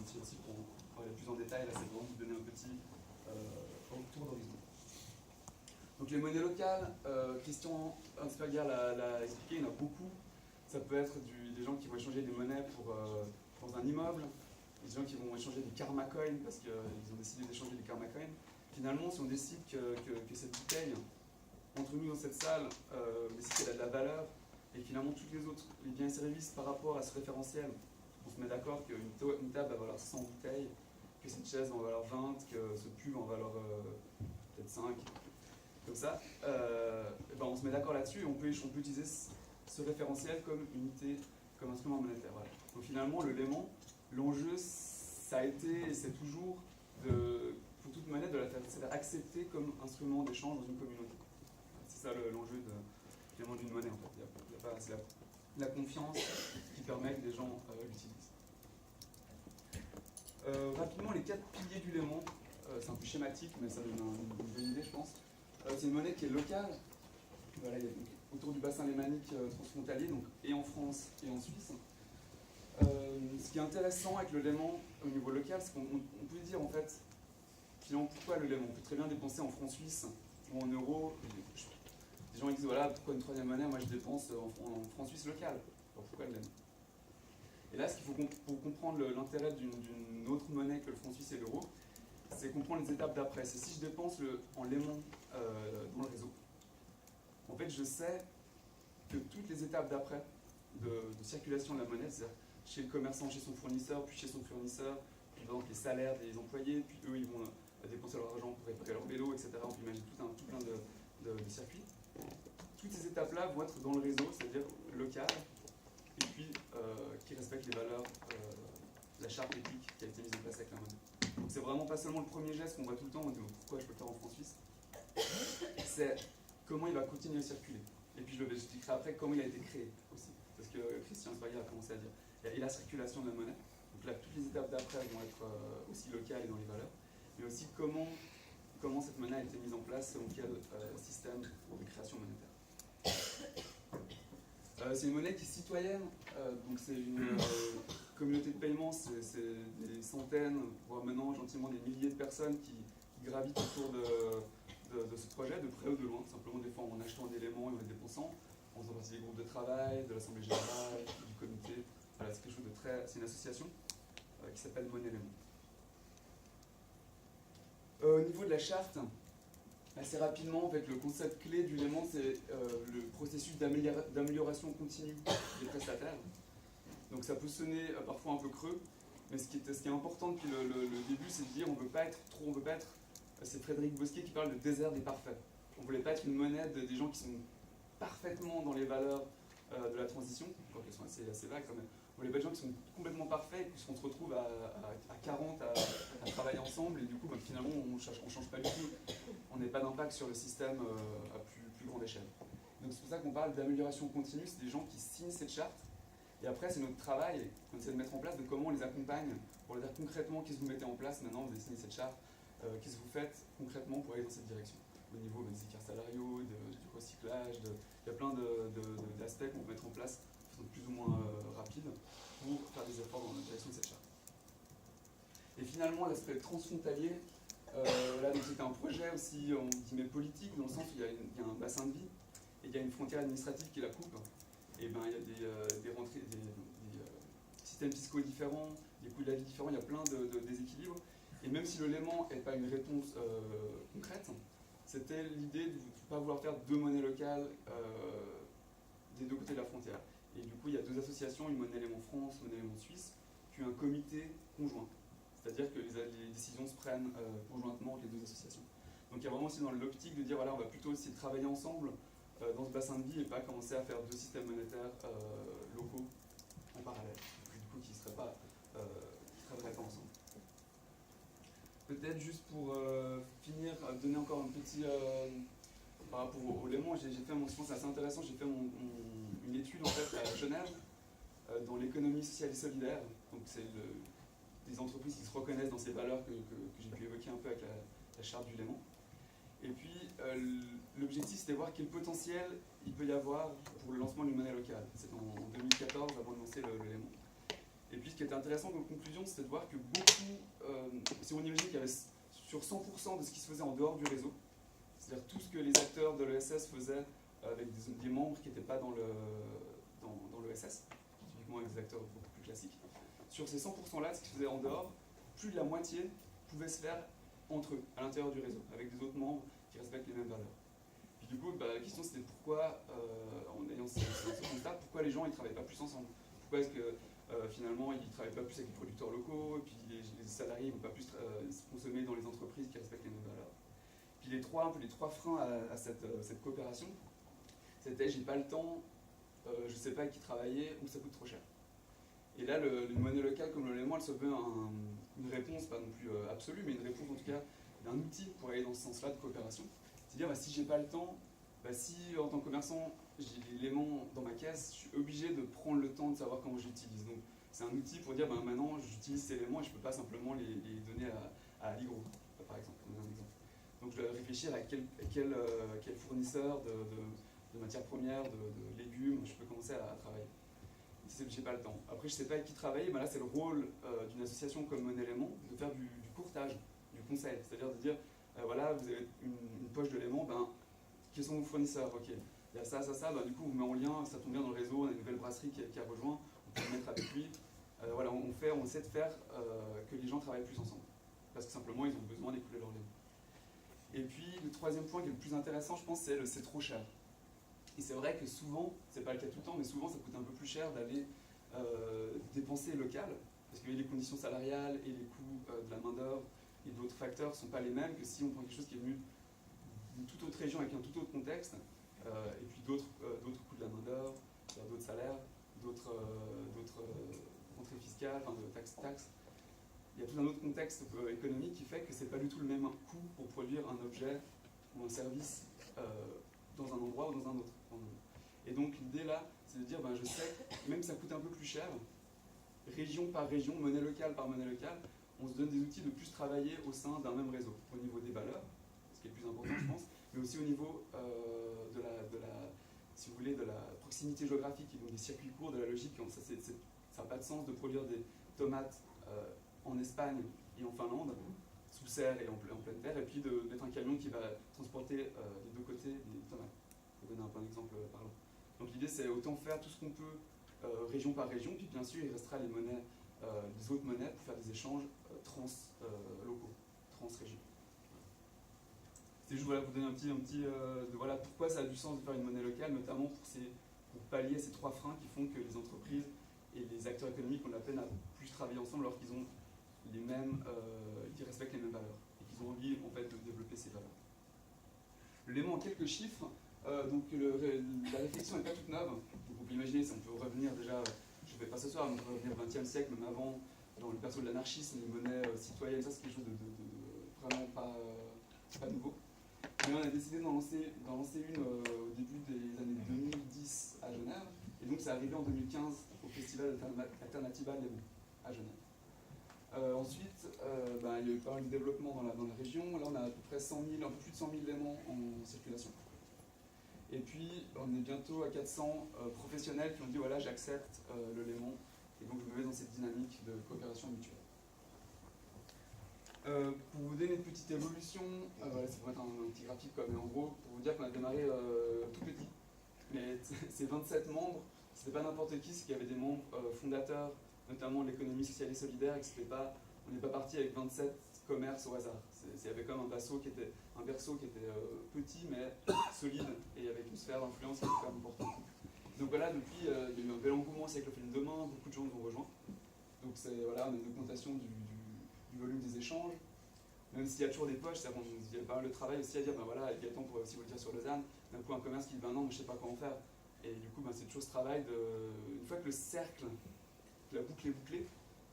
un petit aussi pour parler plus en détail. Là, c'est vraiment vous donner un petit tour d'horizon. Donc les monnaies locales, Christian Hansberger l'a expliqué, il y en a beaucoup. Ça peut être des gens qui vont échanger des monnaies dans un immeuble, des gens qui vont échanger des karma coins parce qu'ils ont décidé d'échanger des karma coins. Finalement, si on décide que cette bouteille, entre nous dans cette salle, on décide qu'elle a de la valeur, et finalement tous les autres, les biens et services par rapport à ce référentiel, on se met d'accord qu'une table va valoir 100 bouteilles, que cette chaise va en valoir 20, que ce pub en valoir peut-être 5, comme ça, ben on se met d'accord là-dessus et on peut utiliser ce référentiel comme unité, comme instrument monétaire. Voilà. Donc finalement, le Léman, l'enjeu, ça a été et c'est toujours, pour toute monnaie, de la faire accepter comme instrument d'échange dans une communauté. C'est ça l'enjeu d'une monnaie en fait. C'est la confiance qui permet que les gens l'utilisent. Rapidement, les 4 piliers du Léman, c'est un peu schématique, mais ça donne une bonne idée, je pense. C'est une monnaie qui est locale, voilà, autour du bassin lémanique transfrontalier, donc, et en France et en Suisse. Ce qui est intéressant avec le Léman au niveau local, c'est qu'on peut dire en fait, finalement, pourquoi le Léman? On peut très bien dépenser en francs suisses ou en euros. Des gens ils disent voilà, pourquoi une troisième monnaie? Moi je dépense en francs suisses local. Alors pourquoi le Léman? Et là, ce qu'il faut pour comprendre l'intérêt d'une autre monnaie que le franc suisse et l'euro, c'est comprendre les étapes d'après. C'est si je dépense en Léman dans le réseau, en fait, je sais que toutes les étapes d'après de circulation de la monnaie, c'est-à-dire chez le commerçant, chez son fournisseur, puis chez son fournisseur, puis par exemple les salaires des employés, puis eux, ils vont dépenser leur argent pour réparer leur vélo, etc. On peut imaginer tout plein de circuits. Toutes ces étapes-là vont être dans le réseau, c'est-à-dire local, et puis qui respectent les valeurs, la charte éthique qui a été mise en place avec la monnaie. Donc c'est vraiment pas seulement le premier geste qu'on voit tout le temps, on dit pourquoi je peux le faire en francs suisses, c'est comment il va continuer à circuler. Et puis je expliquerai après comment il a été créé aussi, parce que Christian Hansberger a commencé à dire. Et la circulation de la monnaie, donc là toutes les étapes d'après vont être aussi locales et dans les valeurs, mais aussi comment cette monnaie a été mise en place, selon quel système de création monétaire. C'est une monnaie qui est citoyenne, donc c'est une communauté de paiement, c'est des centaines, voire maintenant gentiment des milliers de personnes qui gravitent autour de ce projet, de près ou de loin, simplement des fois en achetant des éléments et en les dépensant, en faisant partie des groupes de travail, de l'Assemblée Générale, du comité. Voilà, c'est quelque chose de c'est une association qui s'appelle Monnaie Léman. Au niveau de la charte, assez rapidement, en fait, le concept clé du Léman, c'est le processus d'amélioration continue des prestataires. Donc ça peut sonner parfois un peu creux, mais ce qui est important depuis le début, c'est de dire on ne veut pas être c'est Frédéric Bosquier qui parle de désert des parfaits. On ne voulait pas être une monnaie des gens qui sont parfaitement dans les valeurs de la transition, encore qu'elles sont assez vagues quand même. On voulait pas des gens qui sont complètement parfaits, et qu'on se retrouve à 40 à travailler ensemble, et du coup bah, finalement on ne change pas du tout, on n'a pas d'impact sur le système à plus grande échelle. Donc c'est pour ça qu'on parle d'amélioration continue, c'est des gens qui signent cette charte, et après c'est notre travail, on essaie de mettre en place, de comment on les accompagne, pour leur dire concrètement qu'est-ce que vous mettez en place maintenant, vous avez signé cette charte, qu'est-ce que vous faites concrètement pour aller dans cette direction. Au niveau des écarts salariaux, du recyclage, il y a plein d'aspects qu'on peut mettre en place qui sont plus ou moins rapides pour faire des efforts dans la direction de cette charte. Et finalement, l'aspect transfrontalier, là c'était un projet aussi, on dit politique, dans le sens où il y a un bassin de vie et il y a une frontière administrative qui la coupe. Et ben il y a des rentrées, des systèmes fiscaux différents, des coûts de la vie différents, il y a plein de déséquilibres. Et même si le Léman n'est pas une réponse concrète, c'était l'idée de ne pas vouloir faire deux monnaies locales des deux côtés de la frontière. Et du coup, il y a deux associations, une monnaie Léman France, une monnaie Léman Suisse, qui ont un comité conjoint. C'est-à-dire que les décisions se prennent conjointement entre les deux associations. Donc il y a vraiment aussi dans l'optique de dire voilà, on va plutôt essayer de travailler ensemble dans ce bassin de vie et pas commencer à faire deux systèmes monétaires locaux en parallèle, du coup qui ne travailleraient pas ensemble. Peut-être juste pour finir, donner encore un petit par rapport au Léman, j'ai fait je pense c'est assez intéressant, j'ai fait une étude en fait à Genève dans l'économie sociale et solidaire. Donc c'est des entreprises qui se reconnaissent dans ces valeurs que j'ai pu évoquer un peu avec la charte du Léman. Et puis l'objectif c'était de voir quel potentiel il peut y avoir pour le lancement d'une monnaie locale. C'est en 2014 avant de lancer le Léman. Et puis ce qui était intéressant comme conclusion, c'était de voir que beaucoup, si on imagine qu'il y avait sur 100% de ce qui se faisait en dehors du réseau, c'est-à-dire tout ce que les acteurs de l'ESS faisaient avec des membres qui n'étaient pas dans l'ESS, typiquement avec des acteurs beaucoup plus classiques, sur ces 100%-là, ce qui se faisait en dehors, plus de la moitié pouvait se faire entre eux, à l'intérieur du réseau, avec des autres membres qui respectent les mêmes valeurs. Puis du coup, la question c'était pourquoi, en ayant ce constat, pourquoi les gens ne travaillent pas plus ensemble? Pourquoi est-ce que finalement ils ne travaillent pas plus avec les producteurs locaux, et puis les salariés ne vont pas plus consommer dans les entreprises qui respectent les mêmes valeurs? Puis les trois freins à cette coopération, c'était j'ai pas le temps, je sais pas avec qui travailler, ou ça coûte trop cher. Et là, une monnaie locale comme le Léman, elle se veut une réponse, pas non plus absolue, mais une réponse en tout cas, d'un outil pour aller dans ce sens-là de coopération. C'est-à-dire, si j'ai pas le temps, si en tant que commerçant, j'ai l'élément dans ma caisse, je suis obligé de prendre le temps de savoir comment j'utilise. Donc, c'est un outil pour dire, maintenant, j'utilise ces éléments et je ne peux pas simplement les donner à Allegro, par exemple, pour donner un exemple. Donc, je dois réfléchir à quel fournisseur de matières premières, de légumes, je peux commencer à travailler. J'ai pas le temps. Après, je sais pas avec qui travailler, là, c'est le rôle d'une association comme Monnaie Léman de faire du courtage, du conseil. C'est-à-dire de dire, voilà, vous avez une poche de Léman, quels sont vos fournisseurs? Ok, il y a ça, du coup, on met en lien, ça tombe bien dans le réseau, on a une nouvelle brasserie qui a rejoint, on peut le mettre avec lui. Voilà, on essaie de faire que les gens travaillent plus ensemble. Parce que simplement, ils ont besoin d'écouler leur Léman. Et puis, le troisième point qui est le plus intéressant, je pense, c'est trop cher. Et c'est vrai que souvent, c'est pas le cas tout le temps, mais souvent ça coûte un peu plus cher d'aller dépenser local, parce que les conditions salariales et les coûts de la main-d'œuvre et d'autres facteurs ne sont pas les mêmes que si on prend quelque chose qui est venu d'une toute autre région avec un tout autre contexte, et puis d'autres coûts de la main-d'œuvre, d'autres salaires, d'autres rentrées fiscales, enfin de taxes. Il y a tout un autre contexte économique qui fait que c'est pas du tout le même coût pour produire un objet ou un service dans un endroit ou dans un autre. Et donc l'idée là, c'est de dire, je sais, même si ça coûte un peu plus cher, région par région, monnaie locale par monnaie locale, on se donne des outils de plus travailler au sein d'un même réseau, au niveau des valeurs, ce qui est le plus important je pense, mais aussi au niveau si vous voulez, de la proximité géographique, donc des circuits courts, de la logique. Ça n'a pas de sens de produire des tomates en Espagne et en Finlande, sous serre et en pleine terre, et puis d'être un camion qui va transporter des deux côtés des tomates. Pour donner un exemple parlant. Donc l'idée c'est autant faire tout ce qu'on peut région par région, puis bien sûr il restera les autres monnaies pour faire des échanges trans-locaux, trans-régions. C'est juste pour donner un petit voilà pourquoi ça a du sens de faire une monnaie locale, notamment pour pallier ces trois freins qui font que les entreprises et les acteurs économiques ont de la peine à plus travailler ensemble alors qu'ils ont qu'ils respectent les mêmes valeurs et qu'ils ont envie en fait de développer ces valeurs. Le Léman en quelques chiffres. Donc la réflexion n'est pas toute neuve, donc on peut imaginer, on peut revenir déjà, je ne vais pas ce soir, mais on peut revenir au XXe siècle, même avant, dans le perso de l'anarchisme, les monnaies citoyennes, ça c'est quelque chose de vraiment pas nouveau. Mais on a décidé d'en lancer une au début des années 2010 à Genève, et donc c'est arrivé en 2015 au festival Alternativa Léman à Genève. Ensuite, il y a eu pas mal de développement dans la région, là on a à peu près un peu plus de 100 000 Lémans en circulation. Et puis, on est bientôt à 400 professionnels qui ont dit voilà, j'accepte le Léman, et donc je me mets dans cette dynamique de coopération mutuelle. Pour vous donner une petite évolution, ça pourrait être un petit graphique, mais en gros, pour vous dire qu'on a démarré tout petit. Mais ces 27 membres, c'était pas n'importe qui, c'est qu'il y avait des membres fondateurs, notamment de l'économie sociale et solidaire, et on n'est pas parti avec 27 commerces au hasard. Il y avait comme un berceau qui était petit mais solide et avec une sphère d'influence qui était super importante. Donc voilà, depuis, il y a eu un bel engouement avec le film Demain, beaucoup de gens nous ont rejoints. Donc on a une augmentation du volume des échanges. Même s'il y a toujours des poches, il y a pas mal de travail aussi à dire, voilà, Gaëtan pourrait aussi vous le dire sur Lausanne, d'un coup un commerce qui dit non, mais je ne sais pas comment faire. Et du coup, c'est toujours ce travail une fois que le cercle, que la boucle est bouclée,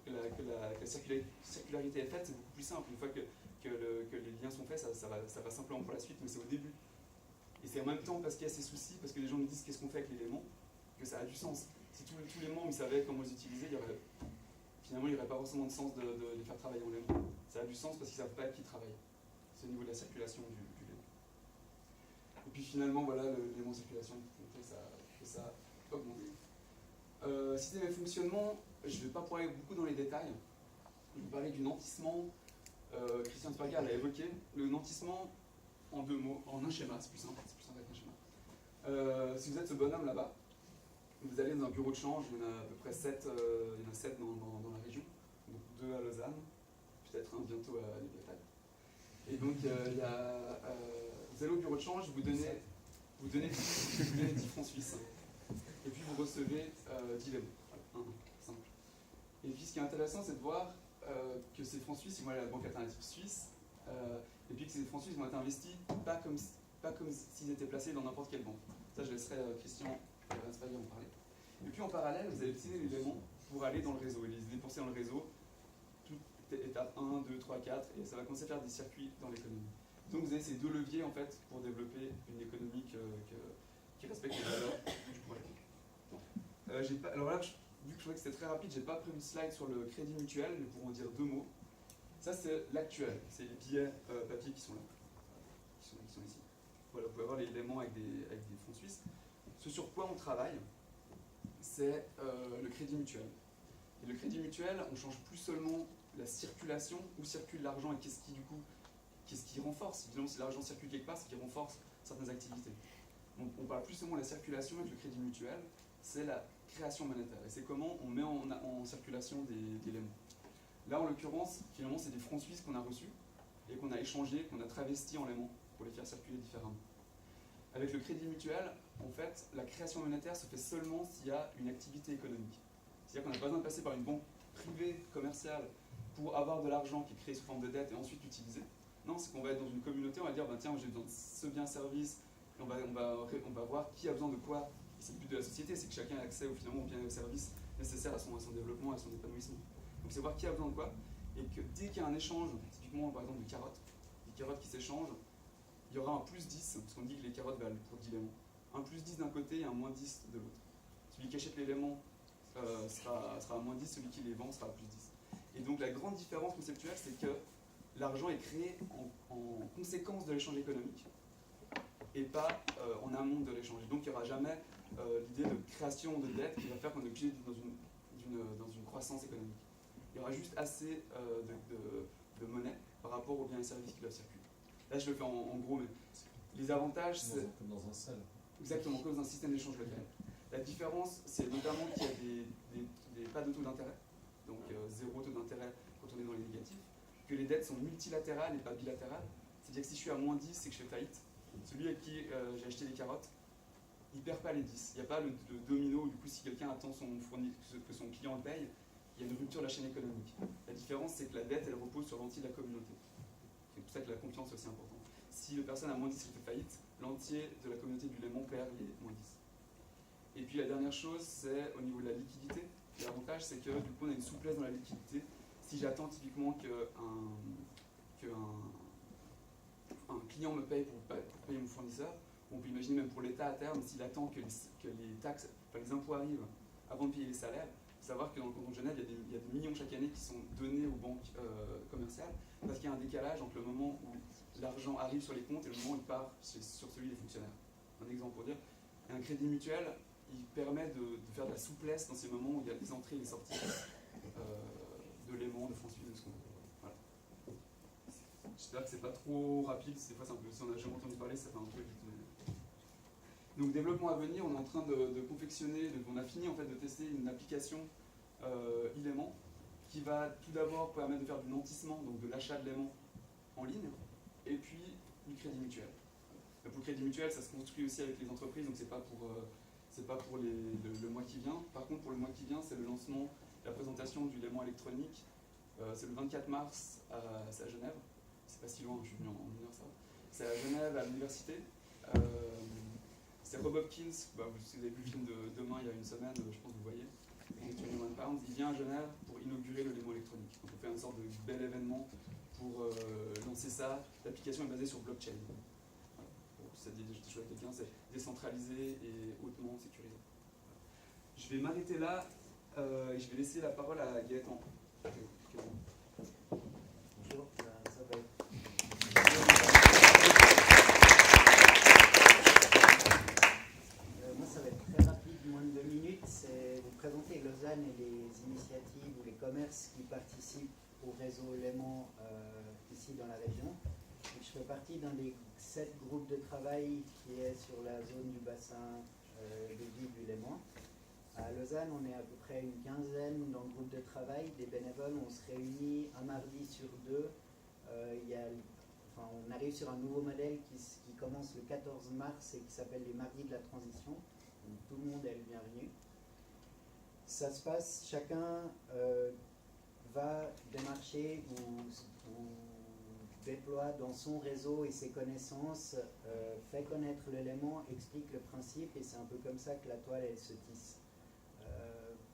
que la circularité est faite, c'est beaucoup plus simple. Une fois que les liens sont faits, ça va simplement pour la suite, mais c'est au début. Et c'est en même temps parce qu'il y a ces soucis, parce que les gens me disent qu'est-ce qu'on fait avec l'élément, que ça a du sens. Si tous les membres savaient comment les utiliser, finalement il n'y aurait pas forcément de sens de les faire travailler en léman. Ça a du sens parce qu'ils ne savent pas avec qui travailler. C'est au niveau de la circulation du léman. Et puis finalement, voilà, l'élément en circulation fait ça augmente. Système et fonctionnement, je ne vais pas pouvoir aller beaucoup dans les détails. Je vais parler du nantissement. Christian Asperger l'a évoqué. Le nantissement, en 2 mots, en un schéma, c'est plus simple avec un schéma. Si vous êtes ce bonhomme là-bas, vous allez dans un bureau de change, il y en a à peu près 7, il y en a 7 dans la région, donc 2 à Lausanne, peut-être un bientôt à Léviathan. Et donc, vous allez au bureau de change, vous donnez 10 francs suisses. Et puis vous recevez 10 lemons. Voilà, simple. Et puis ce qui est intéressant, c'est de voir que ces francs suisses, ils vont aller à la banque alternative suisse, et puis que ces francs suisses vont être investis pas comme s'ils étaient placés dans n'importe quelle banque. Ça, je laisserai Christian Asperger en parler. Et puis en parallèle, vous allez utiliser les lemons pour aller dans le réseau et les dépenser dans le réseau, toute étape 1, 2, 3, 4, et ça va commencer à faire des circuits dans l'économie. Donc vous avez ces 2 leviers en fait pour développer une économie qui respecte les valeurs du projet. Alors là, vu que je trouvais que c'était très rapide, j'ai pas prévu de slide sur le crédit mutuel, mais pour en dire 2 mots. Ça c'est l'actuel, c'est les billets papier qui sont là, qui sont ici. Voilà, vous pouvez avoir les éléments avec des fonds suisses. Ce sur quoi on travaille, c'est le crédit mutuel. Et le crédit mutuel, on ne change plus seulement la circulation, où circule l'argent et qu'est-ce qui renforce. Évidemment, si l'argent circule quelque part, c'est qu'il renforce certaines activités. Donc, on parle plus seulement de la circulation avec le crédit mutuel, c'est la création monétaire. Et c'est comment on met en circulation des éléments. Là, en l'occurrence, finalement, c'est des francs suisses qu'on a reçus et qu'on a échangés, qu'on a travestis en éléments pour les faire circuler différemment. Avec le crédit mutuel, en fait, la création monétaire se fait seulement s'il y a une activité économique. C'est-à-dire qu'on n'a pas besoin de passer par une banque privée, commerciale, pour avoir de l'argent qui est créé sous forme de dette et ensuite l'utiliser. Non, c'est qu'on va être dans une communauté, on va dire, bah, tiens, j'ai besoin de ce bien-service, on va voir qui a besoin de quoi. Et c'est le but de la société, c'est que chacun ait accès finalement aux biens et aux services nécessaires à son développement, à son épanouissement. Donc c'est voir qui a besoin de quoi, et que dès qu'il y a un échange, typiquement par exemple de carottes, des carottes qui s'échangent, il y aura un plus 10, parce qu'on dit que les carottes valent pour 10 éléments. Un plus 10 d'un côté et un moins 10 de l'autre. Celui qui achète l'élément sera à moins 10, celui qui les vend sera à plus 10. Et donc la grande différence conceptuelle, c'est que l'argent est créé en conséquence de l'échange économique et pas en amont de l'échange. Donc il n'y aura jamais l'idée de création de dette qui va faire qu'on est obligé d'être dans une croissance économique. Il y aura juste assez de monnaie par rapport aux biens et services qui doivent circuler. Là, je le fais en gros, mais les avantages, c'est... Comme dans un seul. Exactement, comme dans un système d'échange local. La différence, c'est notamment qu'il y a pas de taux d'intérêt, donc 0 taux d'intérêt quand on est dans les négatifs, que les dettes sont multilatérales et pas bilatérales. C'est-à-dire que si je suis à moins 10, c'est que je fais faillite. Celui à qui j'ai acheté les carottes, il ne perd pas les 10. Il n'y a pas le domino où du coup, si quelqu'un attend que son client le paye, il y a une rupture de la chaîne économique. La différence, c'est que la dette, elle repose sur l'entier de la communauté. C'est pour ça que la confiance est aussi importante. Si la personne a moins 10 qui fait faillite, l'entier de la communauté du Léman perd les moins 10. Et puis la dernière chose, c'est au niveau de la liquidité. L'avantage, c'est que du coup, on a une souplesse dans la liquidité. Si j'attends typiquement qu'un client me paye pour payer mon fournisseur, on peut imaginer même pour l'État à terme, s'il attend que les taxes, enfin les impôts arrivent avant de payer les salaires, il faut savoir que dans le canton de Genève, il y a des millions chaque année qui sont donnés aux banques commerciales, parce qu'il y a un décalage entre le moment où l'argent arrive sur les comptes et le moment où il part sur celui des fonctionnaires. Un exemple pour dire, un crédit mutuel, il permet de faire de la souplesse dans ces moments où il y a des entrées et des sorties de l'éléments, de francs suisses, de ce qu'on veut. Voilà. J'espère que c'est pas trop rapide, des fois c'est un peu, si on n'a jamais entendu parler, ça fait un peu vite. Donc développement à venir, on est en train de confectionner, on a fini en fait de tester une application e-léman qui va tout d'abord permettre de faire du nantissement, donc de l'achat de l'élément en ligne, et puis du crédit mutuel. Pour le crédit mutuel, ça se construit aussi avec les entreprises, donc c'est pas pour le mois qui vient. Par contre, pour le mois qui vient, c'est le lancement, la présentation du léman électronique. C'est le 24 mars, c'est à Genève. C'est pas si loin, je suis venu en 1 heure ça. C'est à Genève, à l'université. C'est Rob Hopkins, vous avez vu le film de Demain il y a une semaine, je pense que vous voyez. Il vient à Genève pour inaugurer le léman électronique. Donc on fait une sorte de bel événement pour lancer ça. L'application est basée sur blockchain. Voilà. Pour ça dit des choses à quelqu'un, c'est décentralisé et hautement sécurisé. Voilà. Je vais m'arrêter là et je vais laisser la parole à Gaëtan. Bonjour, Isabelle. Moi, ça va être très rapide, moins de 2 minutes. C'est une présentation Léman ici dans la région. Et je fais partie d'un des 7 groupes de travail qui est sur la zone du bassin de vie du Léman. À Lausanne, on est à peu près une quinzaine dans le groupe de travail. Des bénévoles, on se réunit un mardi sur 2. On arrive sur un nouveau modèle qui commence le 14 mars et qui s'appelle les mardis de la transition. Donc tout le monde est le bienvenu. Ça se passe, chacun va démarcher ou déploie dans son réseau et ses connaissances, fait connaître l'élément, explique le principe, et c'est un peu comme ça que la toile elle se tisse.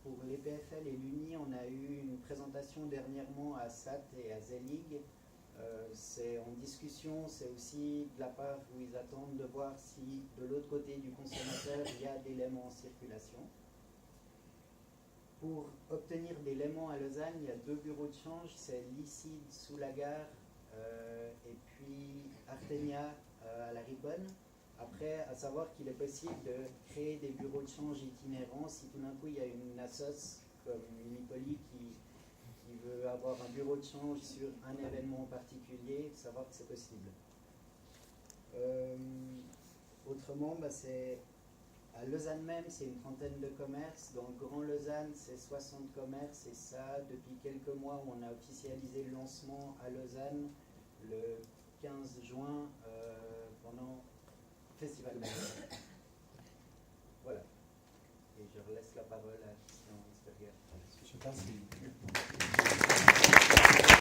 Pour les PFL et l'UNI, on a eu une présentation dernièrement à SAT et à Zelig. C'est en discussion, c'est aussi de la part où ils attendent de voir si de l'autre côté du consommateur il y a d'éléments en circulation. Pour obtenir des léments à Lausanne, il y a 2 bureaux de change, c'est l'ICID sous la gare et puis Artenia à la Riponne. Après, à savoir qu'il est possible de créer des bureaux de change itinérants si tout d'un coup il y a une assoce comme Unipoli qui veut avoir un bureau de change sur un événement particulier, savoir que c'est possible. Autrement, c'est à Lausanne même, c'est une trentaine de commerces. Dans le Grand Lausanne, c'est 60 commerces. Et ça, depuis quelques mois, on a officialisé le lancement à Lausanne le 15 juin pendant le Festival de Lausanne. Voilà. Et je relaisse la parole à Christian Sperger. Je ne sais pas si